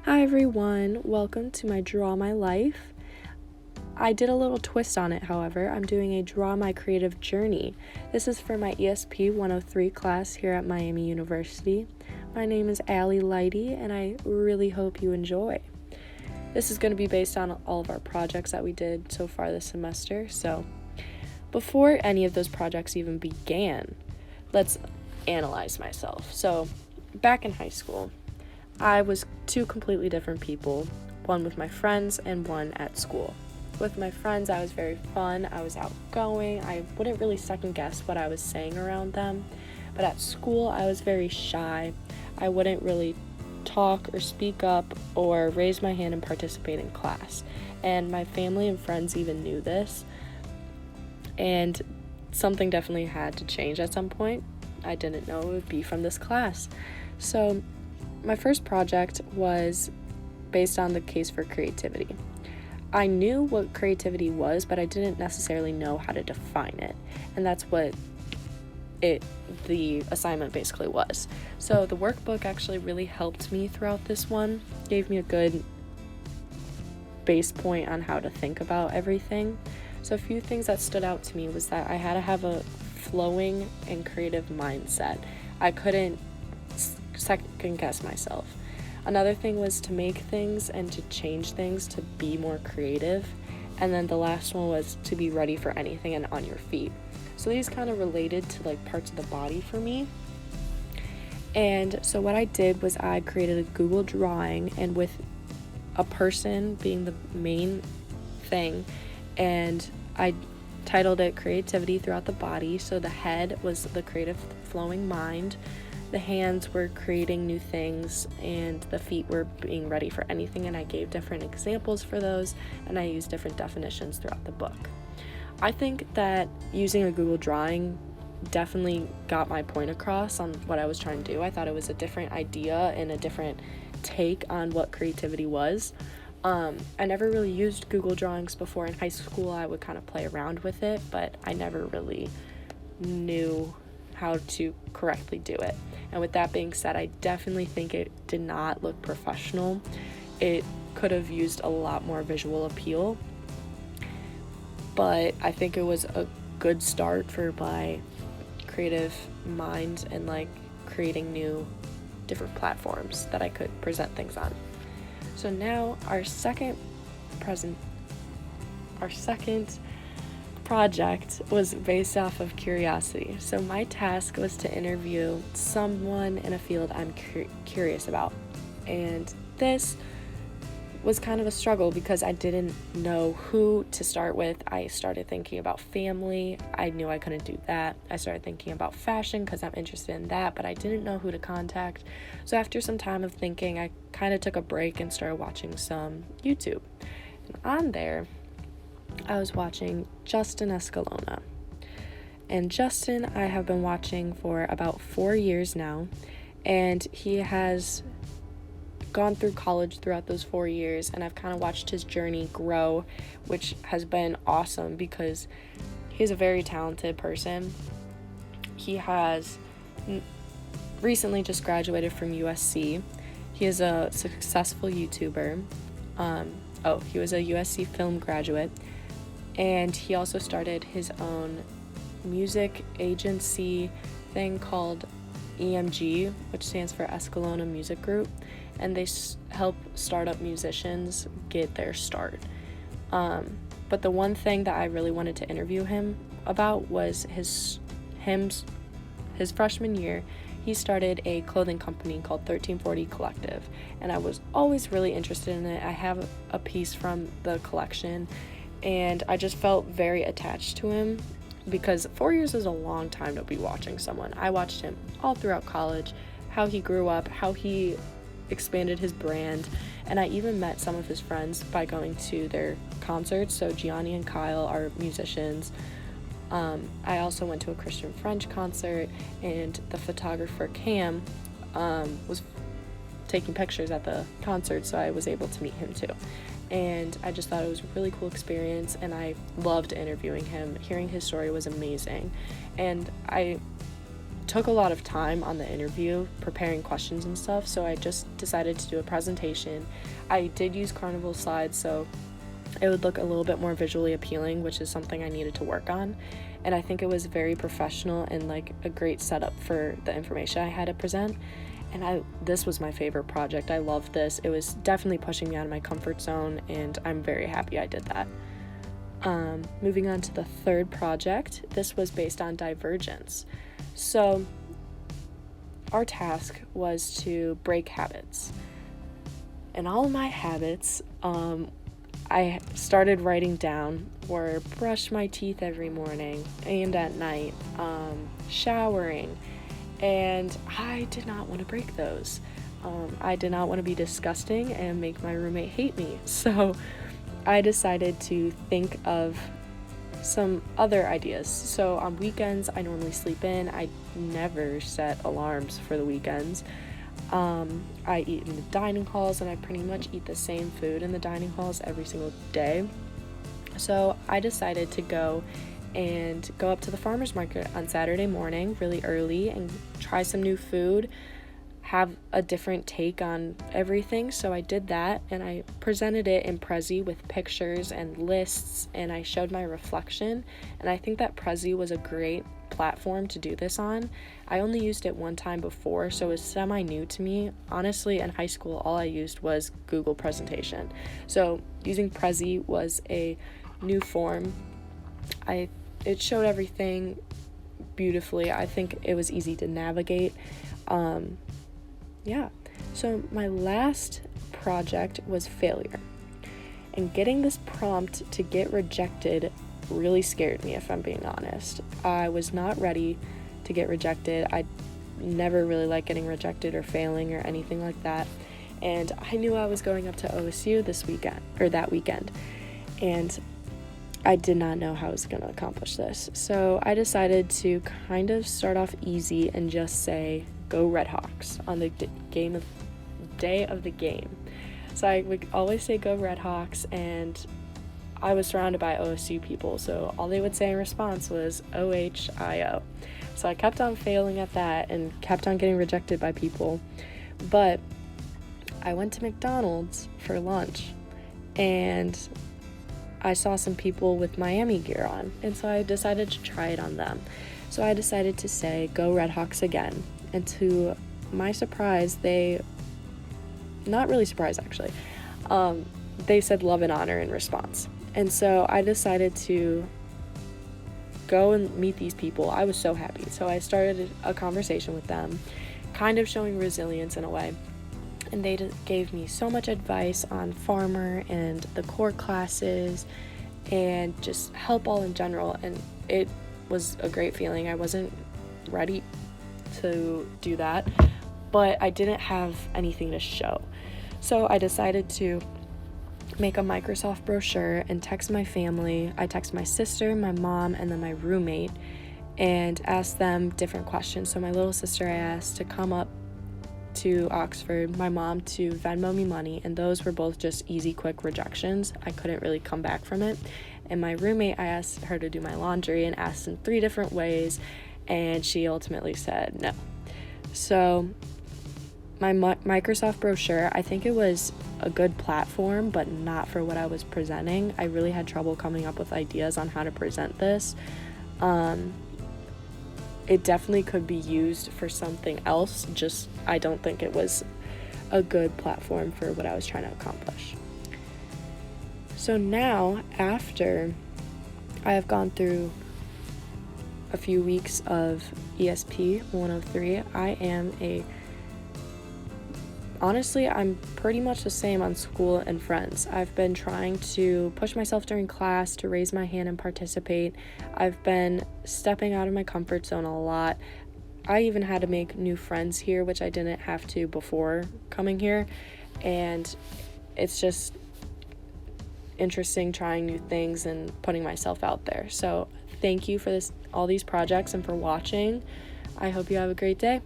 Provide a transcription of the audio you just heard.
Hi everyone, welcome to my Draw My Life. I did a little twist on it, however. I'm doing a Draw My Creative Journey. This is for my ESP 103 class here at Miami University. My name is Allie Lighty, and I really hope you enjoy. This is going to be based on all of our projects that we did so far this semester. So before any of those projects even began, let's analyze myself. So back in high school, I was two completely different people, one with my friends and one at school. With my friends, I was very fun, I was outgoing, I wouldn't really second guess what I was saying around them. But at school, I was very shy. I wouldn't really talk or speak up or raise my hand and participate in class. And my family and friends even knew this. And something definitely had to change at some point. I didn't know it would be from this class. So my first project was based on the case for creativity. I knew what creativity was, but I didn't necessarily know how to define it. And that's what the assignment basically was. So the workbook actually really helped me throughout this one, gave me a good base point on how to think about everything. So a few things that stood out to me was that I had to have a flowing and creative mindset. I couldn't second guess myself. Another thing was to make things and to change things to be more creative. And then the last one was to be ready for anything and on your feet. So these kind of related to like parts of the body for me. And so what I did was I created a Google drawing, and with a person being the main thing, and I titled it Creativity Throughout the Body. So the head was the creative flowing mind, the hands were creating new things, and the feet were being ready for anything, and I gave different examples for those, and I used different definitions throughout the book. I think that using a Google drawing definitely got my point across on what I was trying to do. I thought it was a different idea and a different take on what creativity was. I never really used Google Drawings before. In high school, I would kind of play around with it, but I never really knew how to correctly do it. And with that being said, I definitely think it did not look professional. It could have used a lot more visual appeal, but I think it was a good start for my creative mind and like creating new different platforms that I could present things on. So now our second project was based off of curiosity. So my task was to interview someone in a field I'm curious about. And this was kind of a struggle because I didn't know who to start with. I started thinking about family. I knew I couldn't do that. I started thinking about fashion because I'm interested in that, but I didn't know who to contact. So after some time of thinking, I kind of took a break and started watching some YouTube. And on there, I was watching Justin Escalona. And Justin, I have been watching for about 4 years now, and he has gone through college throughout those 4 years, and I've kind of watched his journey grow, which has been awesome because he's a very talented person. He has recently just graduated from USC. He is a successful YouTuber. He was a USC film graduate, and he also started his own music agency thing called EMG, which stands for Escalona Music Group, and they help startup musicians get their start. But the one thing that I really wanted to interview him about was his freshman year. He started a clothing company called 1340 Collective, and I was always really interested in it. I have a piece from the collection, and I just felt very attached to him because 4 years is a long time to be watching someone. I watched him all throughout college, how he grew up, how he expanded his brand, and I even met some of his friends by going to their concerts. So Gianni and Kyle are musicians. I also went to a Christian French concert, and the photographer Cam was taking pictures at the concert, so I was able to meet him too. And I just thought it was a really cool experience, and I loved interviewing him. Hearing his story was amazing. And I took a lot of time on the interview preparing questions and stuff, so I just decided to do a presentation. I did use Carnival slides, so it would look a little bit more visually appealing, which is something I needed to work on. And I think it was very professional and like a great setup for the information I had to present. And this was my favorite project. I loved this. It was definitely pushing me out of my comfort zone, and I'm very happy I did that. Moving on to the third project, this was based on divergence. So our task was to break habits. And all of my habits, I started writing down were brush my teeth every morning and at night, showering, and I did not want to break those. I did not want to be disgusting and make my roommate hate me. So I decided to think of some other ideas. So on weekends, I normally sleep in. I never set alarms for the weekends. I eat in the dining halls, and I pretty much eat the same food in the dining halls every single day. So I decided to go up to the farmer's market on Saturday morning really early and try some new food, have a different take on everything. So I did that, and I presented it in Prezi with pictures and lists, and I showed my reflection. And I think that Prezi was a great platform to do this on. I only used it one time before, so it was semi-new to me. Honestly, in high school, all I used was Google Presentation. So using Prezi was a new form. It showed everything beautifully. I think it was easy to navigate. So my last project was failure. And getting this prompt to get rejected really scared me, if I'm being honest. I was not ready to get rejected. I never really liked getting rejected or failing or anything like that. And I knew I was going up to OSU that weekend. And I did not know how I was going to accomplish this. So I decided to kind of start off easy and just say, "Go Red Hawks" on the day of the game. So I would always say "Go Red Hawks," and I was surrounded by OSU people, so all they would say in response was OHIO. So I kept on failing at that and kept on getting rejected by people. But I went to McDonald's for lunch, and I saw some people with Miami gear on, and so I decided to try it on them. So I decided to say "Go Red Hawks" again, and to my surprise, not really surprised actually, they said "love and honor" in response. And so I decided to go and meet these people. I was so happy. So I started a conversation with them, kind of showing resilience in a way. And they gave me so much advice on farmer and the core classes and just help all in general. And it was a great feeling. I wasn't ready to do that, but I didn't have anything to show. So I decided to make a Microsoft brochure and text my family. I texted my sister, my mom, and then my roommate, and asked them different questions. So my little sister I asked to come up to Oxford, my mom to Venmo me money, and those were both just easy, quick rejections. I couldn't really come back from it. And my roommate, I asked her to do my laundry and asked in 3 different ways, and she ultimately said no. So my Microsoft brochure, I think it was a good platform, but not for what I was presenting. I really had trouble coming up with ideas on how to present this. It definitely could be used for something else, just I don't think it was a good platform for what I was trying to accomplish. So now, after I have gone through a few weeks of ESP 103, honestly, I'm pretty much the same on school and friends. I've been trying to push myself during class to raise my hand and participate. I've been stepping out of my comfort zone a lot. I even had to make new friends here, which I didn't have to before coming here. And it's just interesting trying new things and putting myself out there. So thank you for all these projects and for watching. I hope you have a great day.